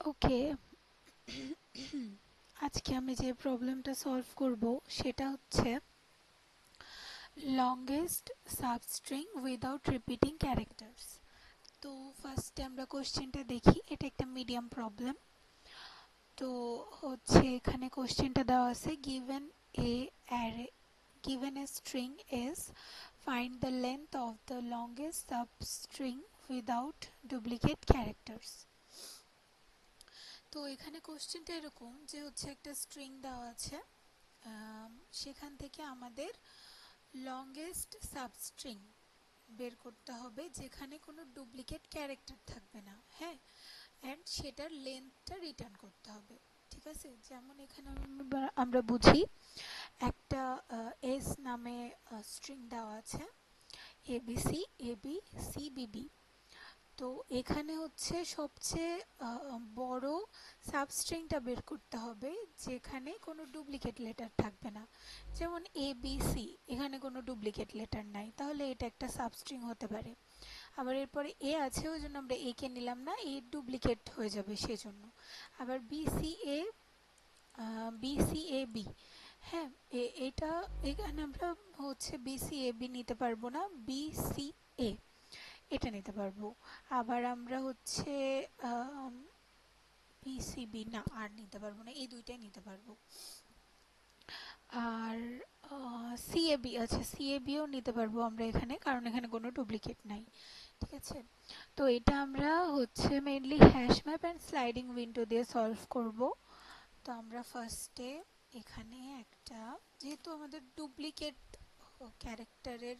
ওকে, আজকে আমি যে প্রবলেমটা সলভ করব সেটা হচ্ছে longest substring without repeating characters. তো ফার্স্টে আমরা কোশ্চেনটা দেখি। এটা একটা মিডিয়াম প্রবলেম। তো হচ্ছে এখানে কোশ্চেনটা দেওয়া আছে given a array given a string is find the length of the longest substring without duplicate characters। তো এখানে কোশ্চেনটা এরকম যে হচ্ছে একটা স্ট্রিং দেওয়া আছে, সেখান থেকে আমাদের লংগেস্ট সাবস্ট্রিং বের করতে হবে যেখানে কোনো ডুপ্লিকেট ক্যারেক্টার থাকবে না। হ্যাঁ, অ্যান্ড সেটার লেন্থটা রিটার্ন করতে হবে। ঠিক আছে, যেমন এখানে আমরা বুঝি একটা এস নামে স্ট্রিং দেওয়া আছে এবিসি এবি সি বিবি। তো এখানে হচ্ছে সবচেয়ে বড় সাবস্ট্রিংটা বের করতে হবে যেখানে কোনো ডুপ্লিকেট লেটার থাকবে না। যেমন এ বি সি, এখানে কোনো ডুপ্লিকেট লেটার নাই, তাহলে এটা একটা সাবস্ট্রিং হতে পারে। আবার এরপরে এ আছে, ওই জন্য আমরা এ কে নিলাম না, এ ডুপ্লিকেট হয়ে যাবে সেজন্য। আবার B C A, B C A B, হ্যাঁ, এটা এখানে আমরা হচ্ছে বি সি এ বি নিতে পারবো না, বি সি এ এটা নিতে পারবো। আবার আমরা হচ্ছে পিসিবি না আর নিতে পারবো না, এই দুইটাই নিতে পারবো। আর সিএবি আছে, সিএবিও নিতে পারবো আমরা এখানে, কারণ এখানে কোনো ডুপ্লিকেট নাই। ঠিক আছে, তো এটা আমরা হচ্ছে mainly hash map and sliding window দিয়ে সলভ করব। তো আমরা ফার্স্টে এখানে একটা, যেহেতু আমাদের ডুপ্লিকেট ক্যারেক্টারের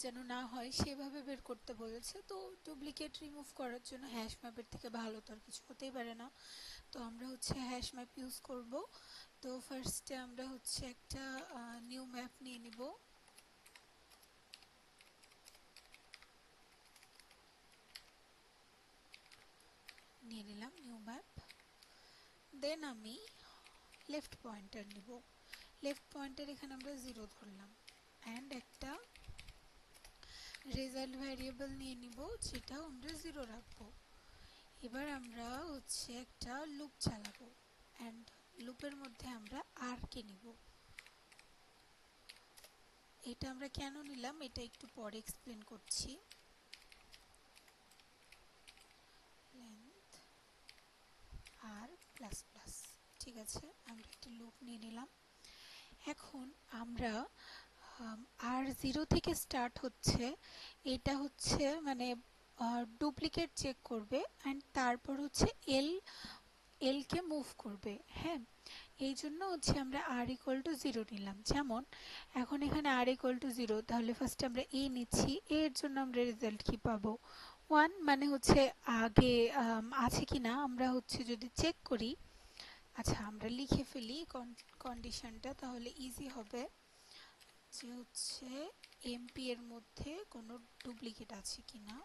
যেন না হয় সেভাবে বের করতে বলেছে, তো ডুপ্লিকেট রিমুভ করার জন্য হ্যাশ ম্যাপের থেকে ভালো তো আর কিছু হতেই পারে না। তো আমরা হচ্ছে হ্যাশ ম্যাপ ইউজ করব। তো ফার্স্টে আমরা হচ্ছে একটা নিউ ম্যাপ নিয়ে নিব। নিয়ে নিলাম নিউ ম্যাপ। দেন আমি লেফট পয়েন্টার নিব। লেফট পয়েন্টার এখানে আমরা 0 ধরলাম, অ্যান্ড একটা রেজাল্ট ভ্যারিয়েবল নিয়ে নিব যেটাও আমরা 0 রাখবো। এবার আমরা হচ্ছে একটা লুপ চালাবো, অ্যান্ড লুপের মধ্যে আমরা আর কে নিব। এটা আমরা কেন নিলাম এটা একটু পরে এক্সপ্লেন করছি। লেন্থ আর প্লাস প্লাস, ঠিক আছে, আমরা একটা লুপ নিয়ে নিলাম। এখন আমরা আর 0 থেকে স্টার্ট হচ্ছে, এটা হচ্ছে মানে ডুপ্লিকেট চেক করবে, অ্যান্ড তারপর হচ্ছে এল কে মুভ করবে। হ্যাঁ, এই জন্য হচ্ছে আমরা আর ইকুয়াল টু 0 নিলাম। যেমন এখন এখানে আর ইকুয়াল টু 0, তাহলে ফার্স্টে আমরা এ নিচ্ছি, এর জন্য আমরা রেজাল্ট কি পাবো 1, মানে হচ্ছে আগে আছে কি না আমরা হচ্ছে যদি চেক করি। আচ্ছা, আমরা লিখে ফেলি কন্ডিশনটা, তাহলে ইজি হবে। যে হচ্ছে এমপি এর মধ্যে কোনো ডুপ্লিকেট আছে কি না,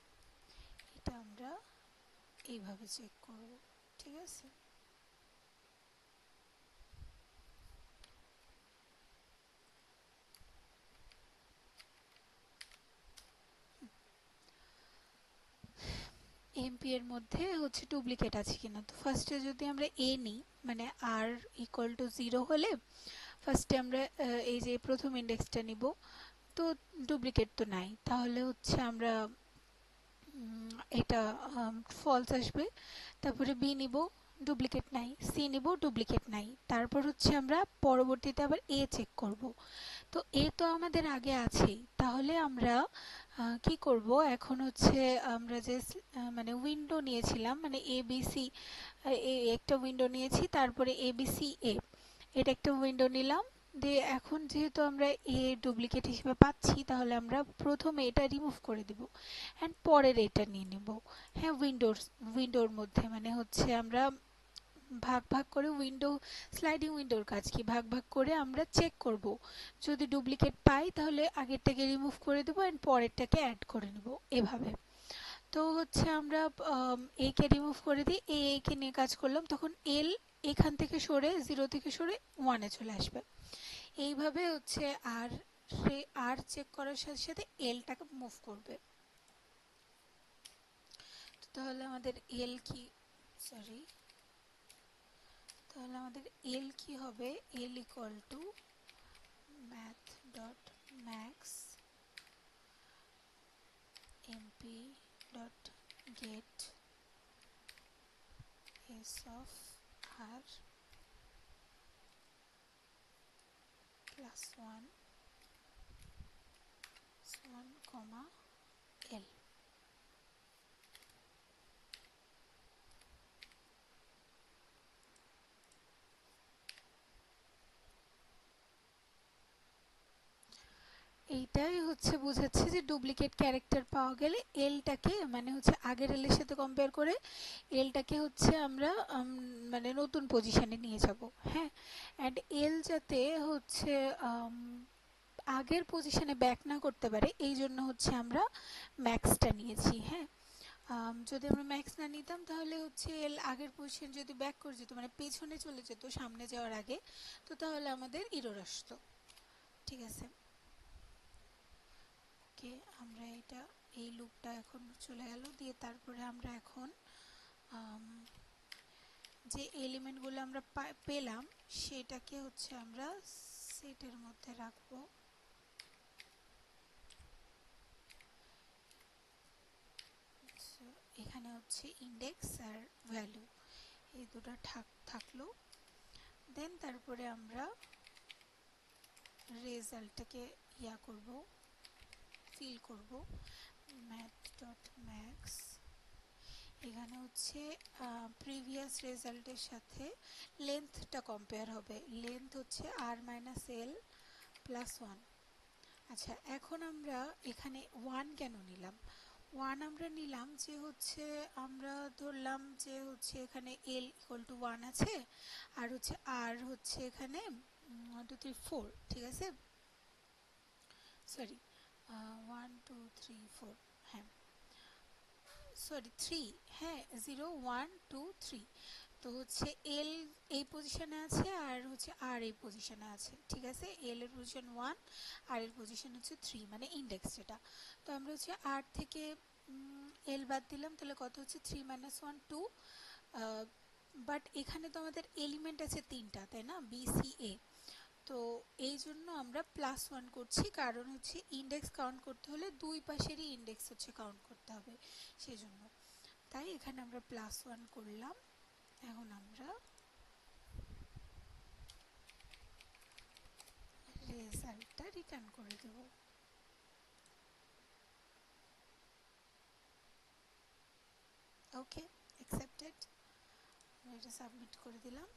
এটা আমরা এইভাবে চেক করব। ঠিক আছে, এমপি এর মধ্যে হচ্ছে ডুপ্লিকেট আছে কিনা। তো ফার্স্টে যদি আমরা এ নিই, মানে আর ইকুয়াল টু 0 হলে ফার্স্টে আমরা এই যে প্রথম ইন্ডেক্সটা নিব। তো ডুপ্লিকেট তো নাই, তাহলে হচ্ছে আমরা এটা ফলস আসবে। তারপরে বি নিব, ডুপ্লিকেট নাই। সি নিব, ডুপ্লিকেট নাই। তারপর হচ্ছে আমরা পরবর্তীতে আবার এ চেক করব। তো এ তো আমাদের আগে আছেই, তাহলে আমরা কি করব এখন হচ্ছে আমরা যে মানে উইন্ডো নিয়েছিলাম, মানে এ বি সি, একটা উইন্ডো নিয়েছি, তারপরে এ বি সি এ, এটা একটা উইন্ডো নিলাম। দিয়ে এখন যেহেতু আমরা এ ডুপ্লিকেট হিসেবে পাচ্ছি, তাহলে আমরা প্রথমে এটা রিমুভ করে দিব, অ্যান্ড পরের এটা নিয়ে নেব। হ্যাঁ, উইন্ডোর মধ্যে মানে হচ্ছে আমরা ভাগ ভাগ করে উইন্ডো, স্লাইডিং উইন্ডোর কাজ কি ভাগ ভাগ করে আমরা চেক করব। যদি ডুপ্লিকেট পাই তাহলে আগেরটাকে রিমুভ করে দেবো, অ্যান্ড পরেরটাকে অ্যাড করে নেব, এভাবে। তো হচ্ছে আমরা এ কে রিমুভ করে দিই, এ কে নিয়ে কাজ করলাম, তখন এল এখান থেকে সরে 0 থেকে সরে 1-এ চলে আসবে। এইভাবে হচ্ছে আর চেক করার সাথে সাথে এলটাকে মুভ করবে। তাহলে আমাদের এল কি, সরি, তাহলে আমাদের এল কি হবে, L equal to math dot max MP dot get S of R plus one comma L. এইটাই হচ্ছে বোঝাচ্ছে যে ডুপ্লিকেট ক্যারেক্টার পাওয়া গেলে এলটাকে মানে হচ্ছে আগের এলের সাথে কম্পেয়ার করে এলটাকে হচ্ছে আমরা মানে নতুন পজিশনে নিয়ে যাব। হ্যাঁ, অ্যান্ড এল যাতে হচ্ছে আগের পজিশনে ব্যাক না করতে পারে এই জন্য হচ্ছে আমরা ম্যাক্সটা নিয়েছি। হ্যাঁ, যদি আমরা ম্যাক্স না নিতাম তাহলে হচ্ছে এল আগের পজিশন যদি ব্যাক করে যেত মানে পেছনে চলে যেত সামনে যাওয়ার আগে, তো তাহলে আমাদের ইরর আসতো। ঠিক আছে, ওকে, আমরা এটা এই লুপটা এখন চলে গেল দিয়ে তারপরে আমরা এখন যে এলিমেন্টগুলো আমরা পেলাম সেটাকে হচ্ছে আমরা সেটের মধ্যে রাখবো। এখানে হচ্ছে ইন্ডেক্স আর ভ্যালু এই দুটো থাকলো। দেন তারপরে আমরা রেজাল্টটাকে করব, ফিল করব ম্যাথ ডট ম্যাক্স। এখানে হচ্ছে প্রিভিয়াস রেজাল্টের সাথে লেন্থটা কম্পেয়ার হবে, লেন্থ হচ্ছে আর মাইনাস এল প্লাস ওয়ান। আচ্ছা, এখন আমরা এখানে ওয়ান কেন নিলাম, ওয়ান আমরা নিলাম যে হচ্ছে আমরা ধরলাম যে হচ্ছে এখানে এল ইকুয়াল টু ওয়ান আছে আর হচ্ছে আর হচ্ছে এখানে 1 2 3 4, ঠিক আছে, সরি 1 2 3 4, হ্যাঁ সরি 3, হ্যাঁ 0 1 2 3। তো হচ্ছে এল এই পজিশনে আছে আর হচ্ছে আর এই পজিশনে আছে, ঠিক আছে, এল এর পজিশন 1 আর এর পজিশন হচ্ছে 3 মানে ইন্ডেক্স যেটা। তো আমরা হচ্ছে আর থেকে এল বাদ দিলাম তাহলে কত হচ্ছে 3 মাইনাস 1 2। বাট এখানে তো আমাদের এলিমেন্ট আছে তিনটা, তাই না, বি সি এ। তো এই জন্য আমরা প্লাস ওয়ান করছি কারণ হচ্ছে ইন্ডেক্স কাউন্ট করতে হলে দুই পাশেরই ইন্ডেক্স হচ্ছে কাউন্ট করতে হবে সেই জন্য। তাই এখানে আমরা প্লাস ওয়ান করলাম। এখন আমরা রেজাল্টটা রিটার্ন করে দেব। ওকে, অ্যাকসেপ্টেড, এটা সাবমিট করে দিলাম।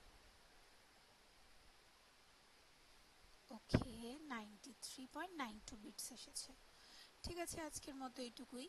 ওকে, 93.92 বিটস এসেছে। ঠিক আছে, আজকের মতো এইটুকুই।